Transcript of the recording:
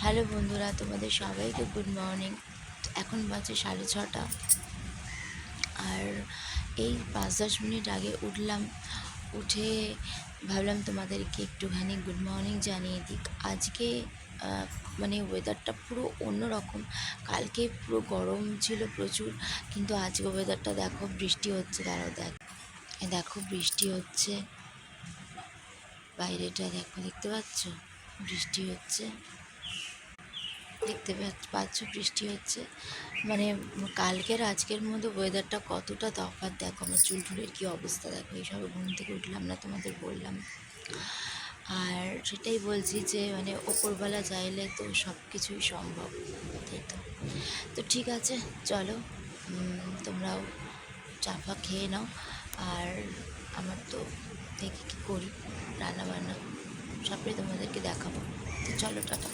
Hello বন্ধুরা, তোমাদের সবাইকে গুড মর্নিং। এখন বাজে 6:30, আর এই 5-10 মিনিট আগে উঠলাম। উঠে ভাবলাম তোমাদেরকে একটুখানি গুড মর্নিং জানিয়ে দিক। আজকে মানে ওয়েদারটা পুরো অন্যরকম। কালকে পুরো গরম ছিল প্রচুর, কিন্তু আজকে ওয়েদারটা দেখো, বৃষ্টি হচ্ছে। দাঁড়াও দেখো বৃষ্টি হচ্ছে, বাইরেটা দেখো, দেখতে পাচ্ছ বৃষ্টি হচ্ছে, দেখতে পাচ্ছ বৃষ্টি হচ্ছে। মানে কালকের আজকের মধ্যে ওয়েদারটা কতটা তফাৎ দেখো। আমার চুলটুলের কী অবস্থা দেখো, এইসবে ঘুম থেকে উঠলাম না, তোমাদের বললাম। আর সেটাই বলছি যে মানে ওপরবেলা চাইলে তো সব কিছুই সম্ভব, তাই তো। তো ঠিক আছে, চলো তোমরাও চা ফা খেয়ে নাও। আর আমার তো দেখি কী করি, রান্নাবান্না সবটাই তোমাদেরকে দেখাবো। তো চলো, টাটা।